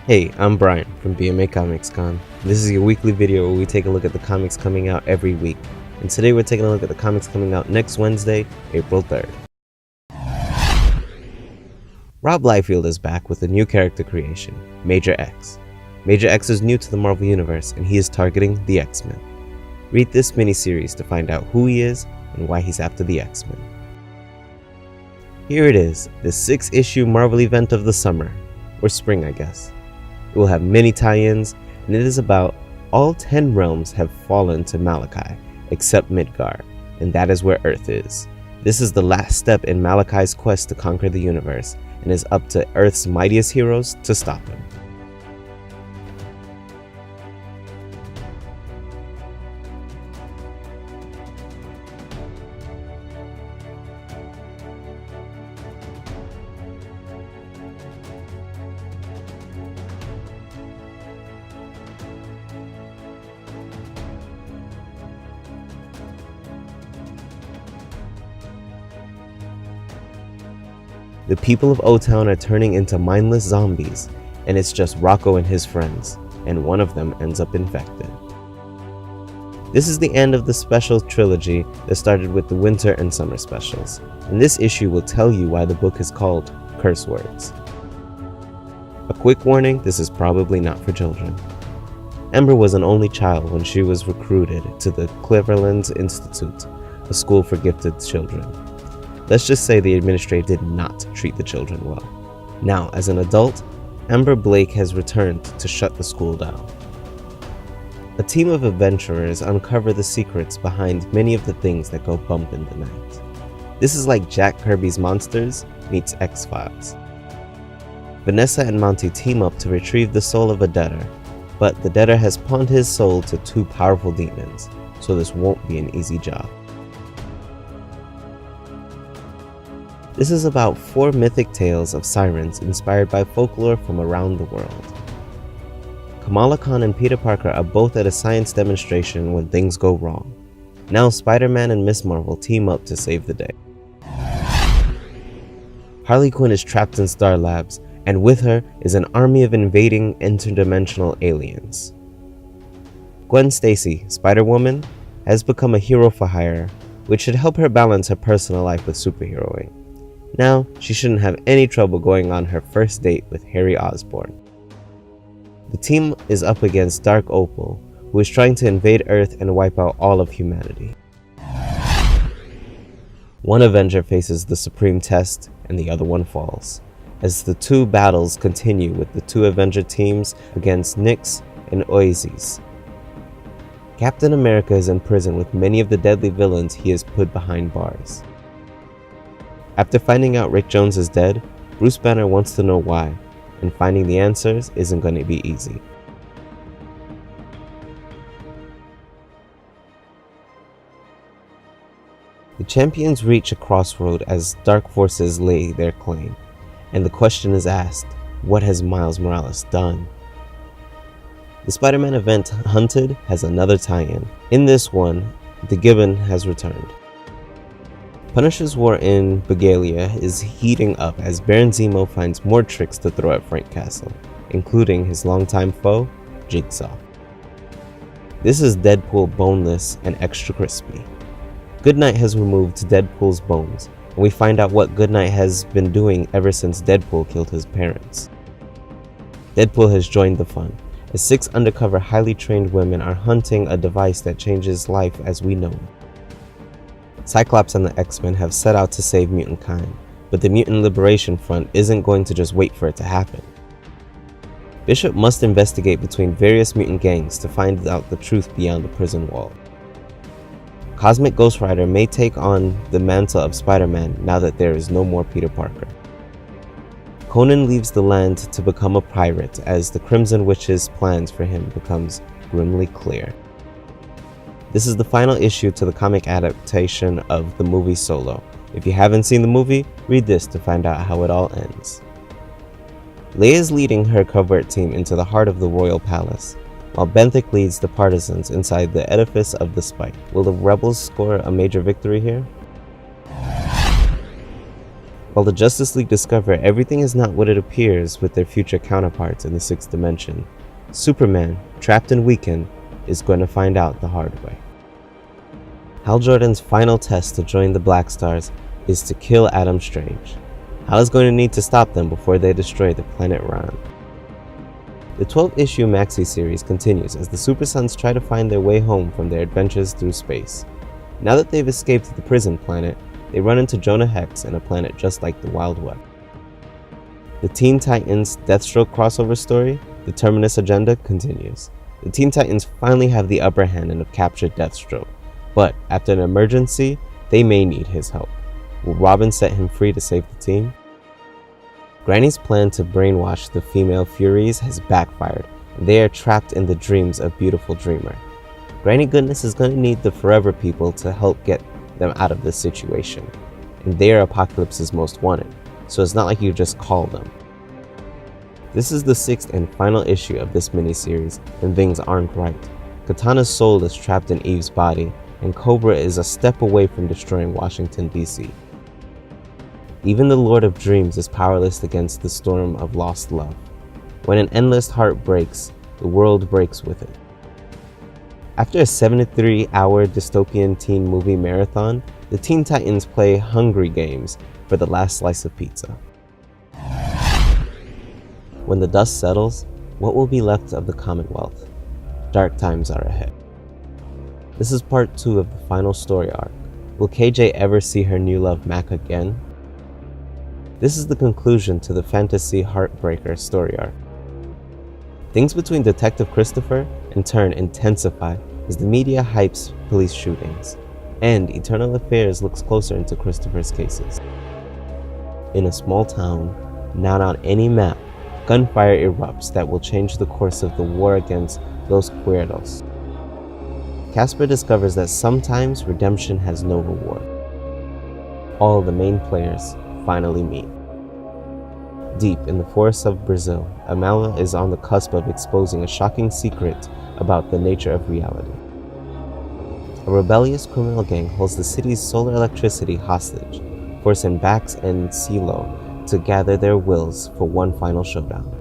Hey, I'm Brian from BMA Comics Con. This is your weekly video where we take a look at the comics coming out every week. And today we're taking a look at the comics coming out next Wednesday, April 3rd. Rob Liefeld is back with a new character creation, Major X. Major X is new to the Marvel Universe and he is targeting the X-Men. Read this miniseries to find out who he is and why he's after the X-Men. Here it is, the 6-issue Marvel event of the summer, or spring I guess. It will have many tie-ins, and it is about all 10 realms have fallen to Malachi, except Midgard, and that is where Earth is. This is the last step in Malachi's quest to conquer the universe, and is up to Earth's mightiest heroes to stop him. The people of O-Town are turning into mindless zombies, and it's just Rocko and his friends, and one of them ends up infected. This is the end of the special trilogy that started with the winter and summer specials, and this issue will tell you why the book is called Curse Words. A quick warning, this is probably not for children. Ember was an only child when she was recruited to the Cleveland Institute, a school for gifted children. Let's just say the administrator did not treat the children well. Now, as an adult, Amber Blake has returned to shut the school down. A team of adventurers uncover the secrets behind many of the things that go bump in the night. This is like Jack Kirby's Monsters meets X-Files. Vanessa and Monty team up to retrieve the soul of a debtor, but the debtor has pawned his soul to 2 powerful demons, so this won't be an easy job. This is about 4 mythic tales of sirens inspired by folklore from around the world. Kamala Khan and Peter Parker are both at a science demonstration when things go wrong. Now Spider-Man and Ms. Marvel team up to save the day. Harley Quinn is trapped in Star Labs, and with her is an army of invading interdimensional aliens. Gwen Stacy, Spider-Woman, has become a hero for hire, which should help her balance her personal life with superheroing. Now, she shouldn't have any trouble going on her first date with Harry Osborn. The team is up against Dark Opal, who is trying to invade Earth and wipe out all of humanity. One Avenger faces the supreme test, and the other one falls, as the 2 battles continue with the 2 Avenger teams against Nyx and Oasis. Captain America is in prison with many of the deadly villains he has put behind bars. After finding out Rick Jones is dead, Bruce Banner wants to know why, and finding the answers isn't going to be easy. The champions reach a crossroad as dark forces lay their claim, and the question is asked, what has Miles Morales done? The Spider-Man event Hunted has another tie-in. In this one, the Gibbon has returned. Punisher's war in Begalia is heating up as Baron Zemo finds more tricks to throw at Frank Castle, including his longtime foe, Jigsaw. This is Deadpool boneless and extra crispy. Goodnight has removed Deadpool's bones, and we find out what Goodnight has been doing ever since Deadpool killed his parents. Deadpool has joined the fun, as 6 undercover highly trained women are hunting a device that changes life as we know it. Cyclops and the X-Men have set out to save mutant kind, but the Mutant Liberation Front isn't going to just wait for it to happen. Bishop must investigate between various mutant gangs to find out the truth beyond the prison wall. Cosmic Ghost Rider may take on the mantle of Spider-Man now that there is no more Peter Parker. Conan leaves the land to become a pirate as the Crimson Witch's plans for him becomes grimly clear. This is the final issue to the comic adaptation of the movie Solo. If you haven't seen the movie, read this to find out how it all ends. Leia is leading her covert team into the heart of the royal palace, while Benthic leads the partisans inside the edifice of the Spike. Will the rebels score a major victory here? While the Justice League discover everything is not what it appears with their future counterparts in the 6th dimension, Superman, trapped and weakened, is going to find out the hard way. Hal Jordan's final test to join the Black Stars is to kill Adam Strange. Hal is going to need to stop them before they destroy the planet Rann. The 12-issue maxi series continues as the Super Sons try to find their way home from their adventures through space. Now that they've escaped the prison planet, they run into Jonah Hex and a planet just like the Wild Web. The Teen Titans Deathstroke crossover story, The Terminus Agenda, continues. The Teen Titans finally have the upper hand and have captured Deathstroke, but after an emergency, they may need his help. Will Robin set him free to save the team? Granny's plan to brainwash the female Furies has backfired, and they are trapped in the dreams of Beautiful Dreamer. Granny Goodness is going to need the Forever People to help get them out of this situation, and they are Apocalypse's most wanted, so it's not like you just call them. This is the 6th and final issue of this miniseries, and things aren't right. Katana's soul is trapped in Eve's body, and Cobra is a step away from destroying Washington, D.C. Even the Lord of Dreams is powerless against the storm of lost love. When an endless heart breaks, the world breaks with it. After a 73-hour dystopian teen movie marathon, the Teen Titans play Hungry Games for the last slice of pizza. When the dust settles, what will be left of the Commonwealth? Dark times are ahead. This is part 2 of the final story arc. Will KJ ever see her new love Mac again? This is the conclusion to the Fantasy Heartbreaker story arc. Things between Detective Christopher and Turn intensify as the media hypes police shootings, and Eternal Affairs looks closer into Christopher's cases. In a small town, not on any map, gunfire erupts that will change the course of the war against Los Cuerdos. Casper discovers that sometimes redemption has no reward. All the main players finally meet. Deep in the forests of Brazil, Amala is on the cusp of exposing a shocking secret about the nature of reality. A rebellious criminal gang holds the city's solar electricity hostage, forcing Bax and CeeLo to gather their wills for one final showdown.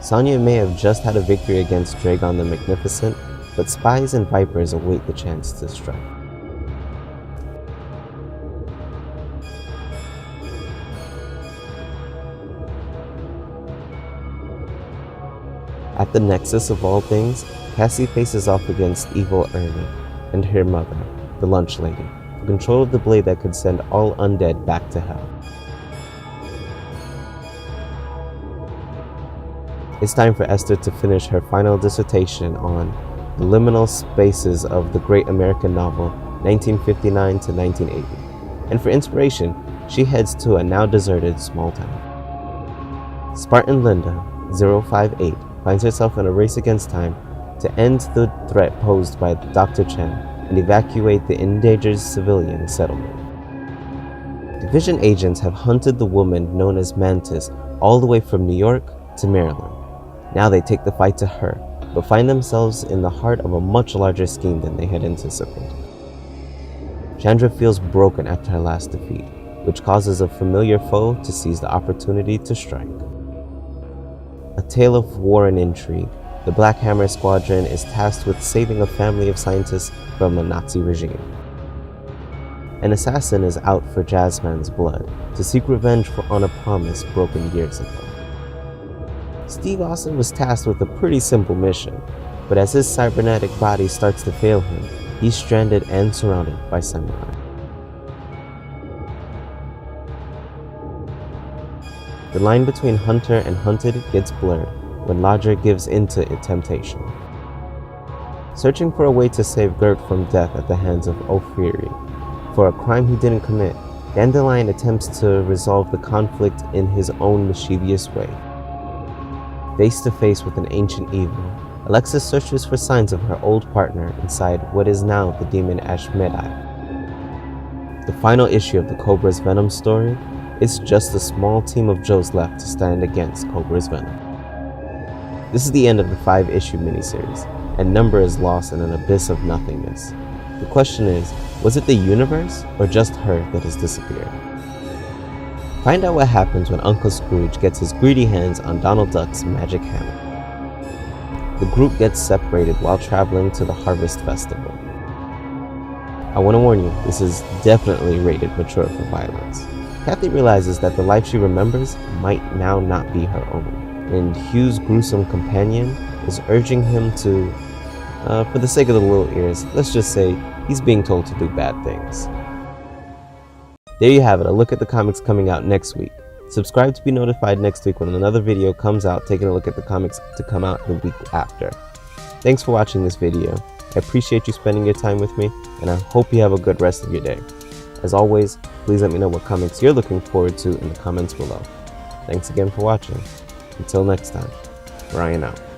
Sonya may have just had a victory against Dragon the Magnificent, but spies and vipers await the chance to strike. At the nexus of all things, Cassie faces off against evil Ernie and her mother, the Lunch Lady, for control of the blade that could send all undead back to hell. It's time for Esther to finish her final dissertation on the liminal spaces of the great American novel 1959 to 1980, and for inspiration, she heads to a now deserted small town. Spartan Linda 058 finds herself in a race against time to end the threat posed by Dr. Chen and evacuate the endangered civilian settlement. Division agents have hunted the woman known as Mantis all the way from New York to Maryland. Now they take the fight to her, but find themselves in the heart of a much larger scheme than they had anticipated. Chandra feels broken after her last defeat, which causes a familiar foe to seize the opportunity to strike. A tale of war and intrigue, the Black Hammer Squadron is tasked with saving a family of scientists from a Nazi regime. An assassin is out for Jazzman's blood to seek revenge on a promise broken years ago. Steve Austin was tasked with a pretty simple mission, but as his cybernetic body starts to fail him, he's stranded and surrounded by samurai. The line between hunter and hunted gets blurred when Lodger gives into temptation. Searching for a way to save Gert from death at the hands of O'Fury for a crime he didn't commit, Dandelion attempts to resolve the conflict in his own mischievous way. Face to face with an ancient evil, Alexis searches for signs of her old partner inside what is now the demon Ashmedai. The final issue of the Cobra's Venom story, it's just a small team of Joes left to stand against Cobra's Venom. This is the end of the 5-issue miniseries, and Number is lost in an abyss of nothingness. The question is, was it the universe or just her that has disappeared? Find out what happens when Uncle Scrooge gets his greedy hands on Donald Duck's magic hammer. The group gets separated while traveling to the Harvest Festival. I want to warn you, this is definitely rated mature for violence. Kathy realizes that the life she remembers might now not be her own, and Hugh's gruesome companion is urging him to, for the sake of the little ears, let's just say he's being told to do bad things. There you have it, a look at the comics coming out next week. Subscribe to be notified next week when another video comes out taking a look at the comics to come out the week after. Thanks for watching this video. I appreciate you spending your time with me, and I hope you have a good rest of your day. As always, please let me know what comics you're looking forward to in the comments below. Thanks again for watching. Until next time, Ryan out.